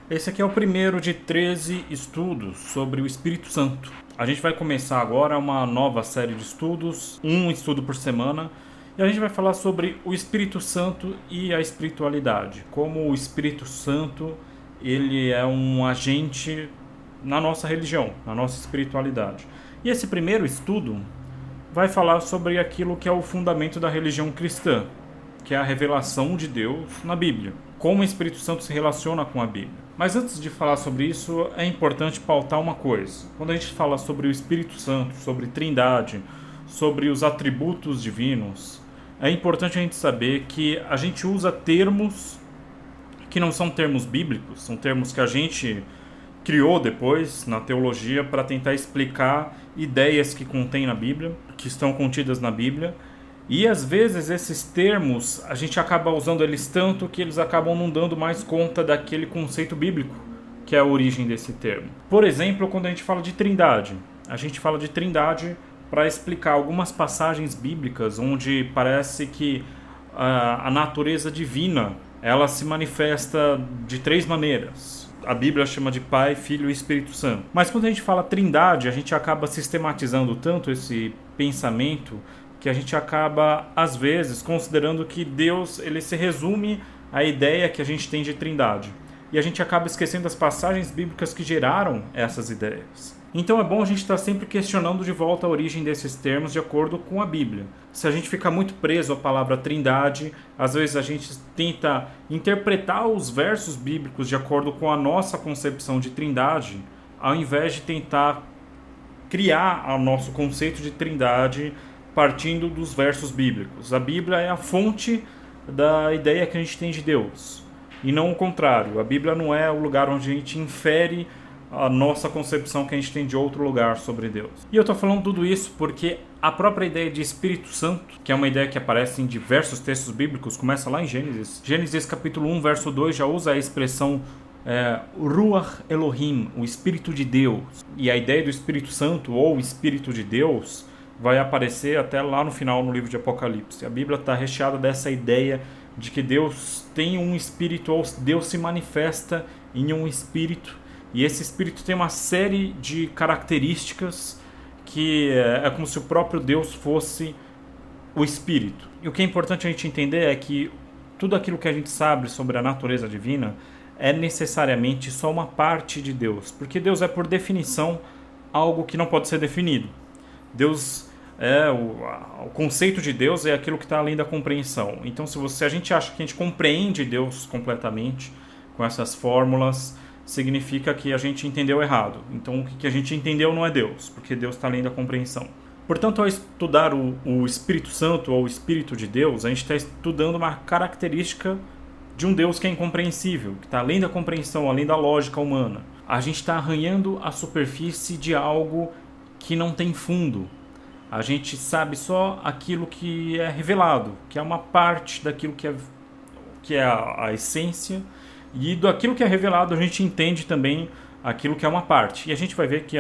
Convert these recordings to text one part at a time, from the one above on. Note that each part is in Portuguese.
Esse aqui é o primeiro de 13 estudos sobre o Espírito Santo. A gente vai começar agora uma nova série de estudos, um estudo por semana, e a gente vai falar sobre o Espírito Santo e a espiritualidade. Como o Espírito Santo ele é um agente na nossa religião, na nossa espiritualidade. E esse primeiro estudo vai falar sobre aquilo que é o fundamento da religião cristã, que é a revelação de Deus na Bíblia. Como o Espírito Santo se relaciona com a Bíblia. Mas antes de falar sobre isso, é importante pautar uma coisa. Quando a gente fala sobre o Espírito Santo, sobre Trindade, sobre os atributos divinos, é importante a gente saber que a gente usa termos que não são termos bíblicos, são termos que a gente criou depois na teologia para tentar explicar ideias que contém na Bíblia, que estão contidas na Bíblia. E às vezes esses termos, a gente acaba usando eles tanto que eles acabam não dando mais conta daquele conceito bíblico, que é a origem desse termo. Por exemplo, quando a gente fala de trindade, a gente fala de trindade para explicar algumas passagens bíblicas onde parece que a natureza divina ela se manifesta de três maneiras. A Bíblia chama de Pai, Filho e Espírito Santo. Mas quando a gente fala trindade, a gente acaba sistematizando tanto esse pensamento que a gente acaba, às vezes, considerando que Deus ele se resume à ideia que a gente tem de trindade. E a gente acaba esquecendo as passagens bíblicas que geraram essas ideias. Então é bom a gente estar sempre questionando de volta a origem desses termos de acordo com a Bíblia. Se a gente fica muito preso à palavra trindade, às vezes a gente tenta interpretar os versos bíblicos de acordo com a nossa concepção de trindade, ao invés de tentar criar o nosso conceito de trindade partindo dos versos bíblicos. A Bíblia é a fonte da ideia que a gente tem de Deus, e não o contrário. A Bíblia não é o lugar onde a gente infere a nossa concepção que a gente tem de outro lugar sobre Deus. E eu estou falando tudo isso porque a própria ideia de Espírito Santo, que é uma ideia que aparece em diversos textos bíblicos, começa lá em Gênesis. Gênesis capítulo 1, verso 2 já usa a expressão Ruach Elohim, o Espírito de Deus. E a ideia do Espírito Santo, ou Espírito de Deus, vai aparecer até lá no final no livro de Apocalipse. A Bíblia está recheada dessa ideia de que Deus tem um espírito, ou Deus se manifesta em um espírito, e esse espírito tem uma série de características que é como se o próprio Deus fosse o espírito. E o que é importante a gente entender é que tudo aquilo que a gente sabe sobre a natureza divina é necessariamente só uma parte de Deus, porque Deus é por definição algo que não pode ser definido. Deus o conceito de Deus é aquilo que está além da compreensão. Então, se a gente acha que a gente compreende Deus completamente com essas fórmulas, significa que a gente entendeu errado. Então, o que a gente entendeu não é Deus, porque Deus está além da compreensão. Portanto, ao estudar o Espírito Santo ou o Espírito de Deus, a gente está estudando uma característica de um Deus que é incompreensível, que está além da compreensão, além da lógica humana. A gente está arranhando a superfície de algo que não tem fundo. A gente sabe só aquilo que é revelado, que é uma parte daquilo que é a essência, e daquilo que é revelado a gente entende também aquilo que é uma parte. E a gente vai ver que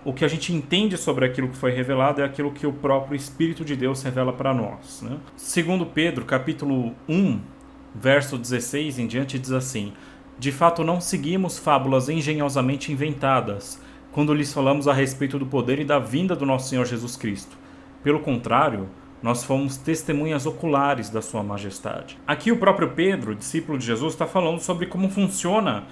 o que a gente entende sobre aquilo que foi revelado é aquilo que o próprio Espírito de Deus revela para nós, né? Segundo Pedro, capítulo 1, verso 16 em diante, diz assim: de fato não seguimos fábulas engenhosamente inventadas, quando lhes falamos a respeito do poder e da vinda do nosso Senhor Jesus Cristo. Pelo contrário, nós fomos testemunhas oculares da sua majestade. Aqui o próprio Pedro, discípulo de Jesus, está falando sobre como funciona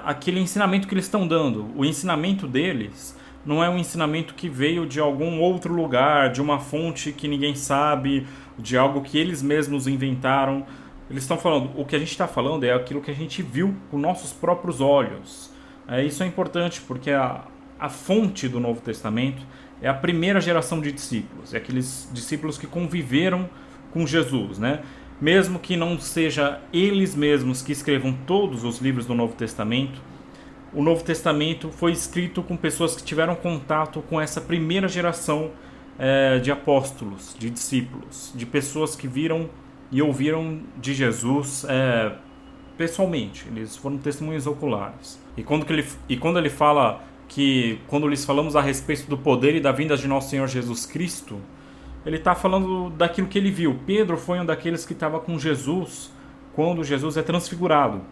aquele ensinamento que eles estão dando. O ensinamento deles não é um ensinamento que veio de algum outro lugar, de uma fonte que ninguém sabe, de algo que eles mesmos inventaram. Eles estão falando, o que a gente está falando é aquilo que a gente viu com nossos próprios olhos. Isso é importante porque a fonte do Novo Testamento é a primeira geração de discípulos, é aqueles discípulos que conviveram com Jesus, né? Mesmo que não seja eles mesmos que escrevam todos os livros do Novo Testamento, o Novo Testamento foi escrito com pessoas que tiveram contato com essa primeira geração de apóstolos, de discípulos, de pessoas que viram e ouviram de Jesus pessoalmente. Eles foram testemunhas oculares. E quando ele fala que quando lhes falamos a respeito do poder e da vinda de nosso Senhor Jesus Cristo, ele está falando daquilo que ele viu. Pedro foi um daqueles que estava com Jesus quando Jesus é transfigurado.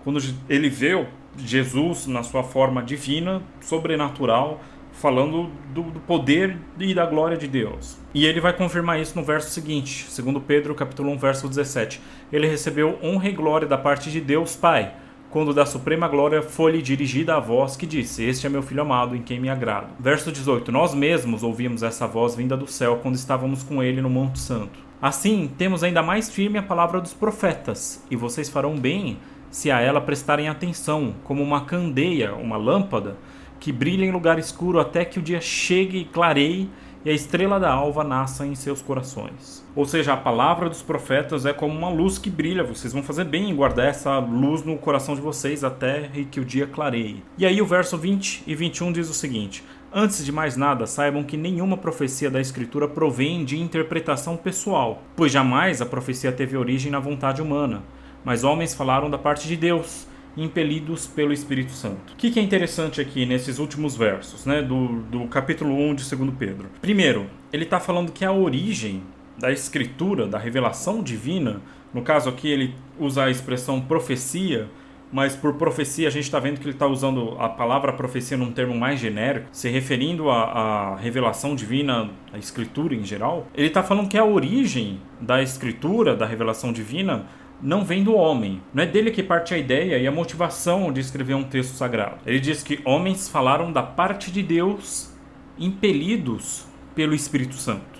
quando ele vê Jesus na sua forma divina, sobrenatural, falando do poder e da glória de Deus. E ele vai confirmar isso no verso seguinte, 2 Pedro capítulo 1, verso 17. Ele recebeu honra e glória da parte de Deus Pai, quando da suprema glória foi-lhe dirigida a voz que disse: este é meu filho amado, em quem me agrado. Verso 18. Nós mesmos ouvimos essa voz vinda do céu quando estávamos com ele no Monte Santo. Assim, temos ainda mais firme a palavra dos profetas, e vocês farão bem se a ela prestarem atenção, como uma candeia, uma lâmpada, que brilha em lugar escuro até que o dia chegue e clareie e a estrela da alva nasça em seus corações. Ou seja, a palavra dos profetas é como uma luz que brilha. Vocês vão fazer bem em guardar essa luz no coração de vocês até que o dia clareie. E aí o verso 20 e 21 diz o seguinte: antes de mais nada, saibam que nenhuma profecia da Escritura provém de interpretação pessoal, pois jamais a profecia teve origem na vontade humana, mas homens falaram da parte de Deus, impelidos pelo Espírito Santo. O que é interessante aqui nesses últimos versos, né, do capítulo 1 de 2 Pedro? Primeiro, ele está falando que a origem da Escritura, da revelação divina, no caso aqui ele usa a expressão profecia, mas por profecia a gente está vendo que ele está usando a palavra profecia num termo mais genérico, se referindo à revelação divina, à Escritura em geral. Ele está falando que a origem da Escritura, da revelação divina, não vem do homem. Não é dele que parte a ideia e a motivação de escrever um texto sagrado. Ele diz que homens falaram da parte de Deus, impelidos pelo Espírito Santo.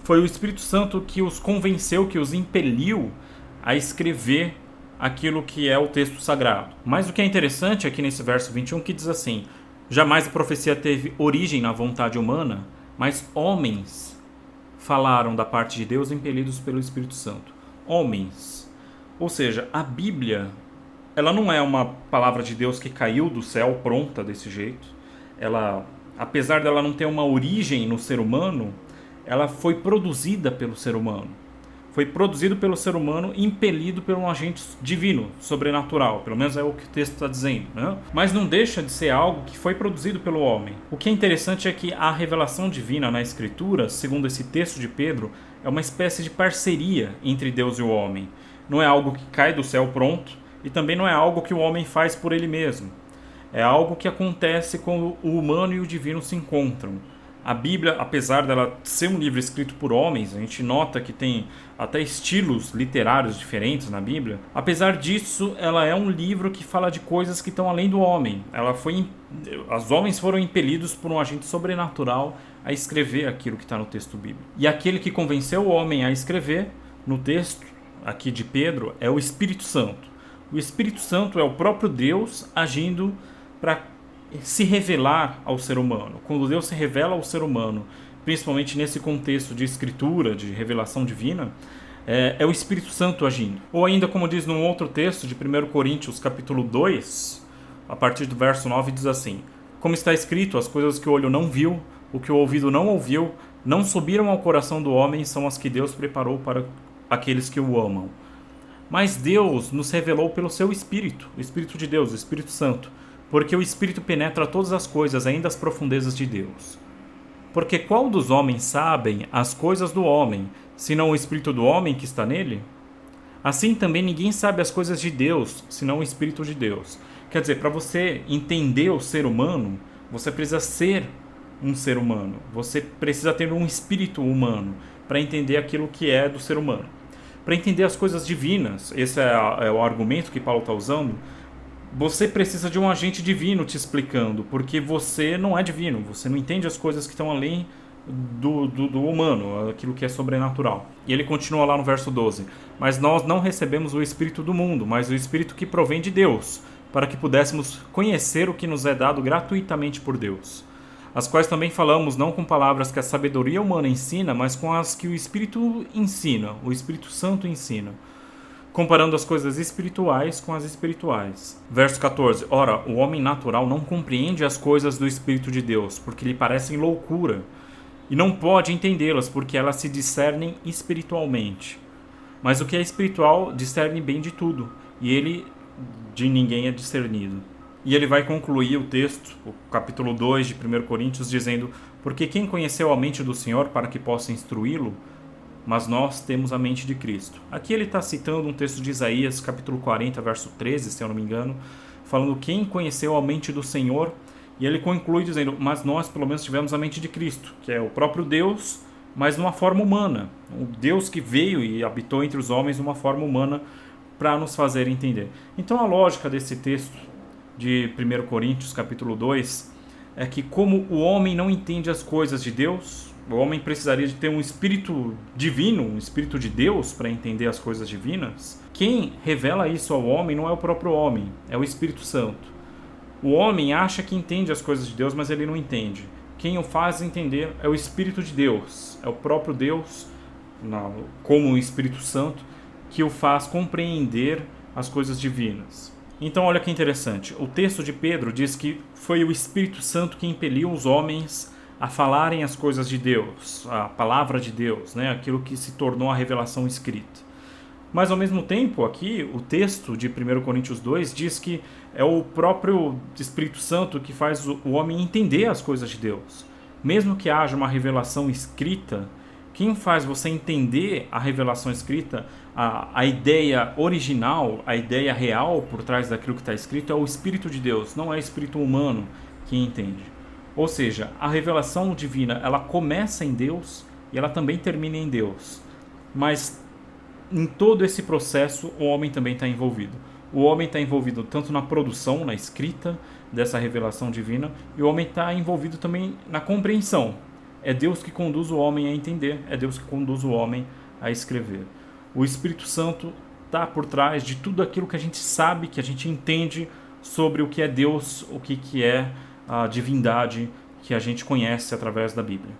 Foi o Espírito Santo que os convenceu, que os impeliu a escrever aquilo que é o texto sagrado. Mas o que é interessante aqui nesse verso 21 que diz assim: jamais a profecia teve origem na vontade humana, mas homens falaram da parte de Deus impelidos pelo Espírito Santo. Homens. Ou seja, a Bíblia, ela não é uma palavra de Deus que caiu do céu pronta desse jeito. Ela, apesar dela não ter uma origem no ser humano, ela foi produzida pelo ser humano. Foi produzido pelo ser humano, impelido por um agente divino, sobrenatural. Pelo menos é o que o texto está dizendo, né? Mas não deixa de ser algo que foi produzido pelo homem. O que é interessante é que a revelação divina na Escritura, segundo esse texto de Pedro, é uma espécie de parceria entre Deus e o homem. Não é algo que cai do céu pronto e também não é algo que o homem faz por ele mesmo. É algo que acontece quando o humano e o divino se encontram. A Bíblia, apesar dela ser um livro escrito por homens, a gente nota que tem até estilos literários diferentes na Bíblia. Apesar disso, ela é um livro que fala de coisas que estão além do homem. Os homens foram impelidos por um agente sobrenatural a escrever aquilo que está no texto bíblico. E aquele que convenceu o homem a escrever, no texto aqui de Pedro, é o Espírito Santo. O Espírito Santo é o próprio Deus agindo para se revelar ao ser humano. Quando Deus se revela ao ser humano, principalmente nesse contexto de escritura, de revelação divina, é o Espírito Santo agindo. Ou ainda, como diz num outro texto de 1 Coríntios capítulo 2, a partir do verso 9, diz assim: como está escrito, as coisas que o olho não viu, o que o ouvido não ouviu, não subiram ao coração do homem, são as que Deus preparou para aqueles que o amam. Mas Deus nos revelou pelo seu Espírito, o Espírito de Deus, o Espírito Santo, porque o Espírito penetra todas as coisas, ainda as profundezas de Deus. Porque qual dos homens sabem as coisas do homem, senão o Espírito do homem que está nele? Assim também ninguém sabe as coisas de Deus, senão o Espírito de Deus. Quer dizer, para você entender o ser humano, você precisa ser um ser humano. Você precisa ter um espírito humano para entender aquilo que é do ser humano. Para entender as coisas divinas, esse é o argumento que Paulo está usando, você precisa de um agente divino te explicando, porque você não é divino, você não entende as coisas que estão além do humano, aquilo que é sobrenatural. E ele continua lá no verso 12: mas nós não recebemos o Espírito do mundo, mas o Espírito que provém de Deus, para que pudéssemos conhecer o que nos é dado gratuitamente por Deus, as quais também falamos não com palavras que a sabedoria humana ensina, mas com as que o Espírito ensina, o Espírito Santo ensina, comparando as coisas espirituais com as espirituais. Verso 14. Ora, o homem natural não compreende as coisas do Espírito de Deus, porque lhe parecem loucura, e não pode entendê-las, porque elas se discernem espiritualmente. Mas o que é espiritual discerne bem de tudo, e ele de ninguém é discernido. E ele vai concluir o texto, o capítulo 2 de 1 Coríntios, dizendo: porque quem conheceu a mente do Senhor para que possa instruí-lo? mas nós temos a mente de Cristo. Aqui ele está citando um texto de Isaías, capítulo 40, verso 13, se eu não me engano, falando quem conheceu a mente do Senhor, e ele conclui dizendo, mas nós pelo menos tivemos a mente de Cristo, que é o próprio Deus, mas numa forma humana, o Deus que veio e habitou entre os homens numa forma humana para nos fazer entender. Então a lógica desse texto de 1 Coríntios capítulo 2 é que como o homem não entende as coisas de Deus, o homem precisaria de ter um espírito divino, um espírito de Deus para entender as coisas divinas. Quem revela isso ao homem não é o próprio homem, é o Espírito Santo. O homem acha que entende as coisas de Deus, mas ele não entende. Quem o faz entender é o Espírito de Deus, é o próprio Deus, como o Espírito Santo, que o faz compreender as coisas divinas. Então olha que interessante, o texto de Pedro diz que foi o Espírito Santo que impeliu os homens a falarem as coisas de Deus, a palavra de Deus, né? Aquilo que se tornou a revelação escrita. Mas ao mesmo tempo, aqui, o texto de 1 Coríntios 2 diz que é o próprio Espírito Santo que faz o homem entender as coisas de Deus. Mesmo que haja uma revelação escrita, quem faz você entender a revelação escrita, a ideia original, a ideia real por trás daquilo que está escrito é o Espírito de Deus, não é o Espírito humano que entende. Ou seja, a revelação divina, ela começa em Deus e ela também termina em Deus. Mas em todo esse processo, o homem também está envolvido. O homem está envolvido tanto na produção, na escrita dessa revelação divina, e o homem está envolvido também na compreensão. É Deus que conduz o homem a entender, é Deus que conduz o homem a escrever. O Espírito Santo está por trás de tudo aquilo que a gente sabe, que a gente entende sobre o que é Deus, o que é a divindade que a gente conhece através da Bíblia.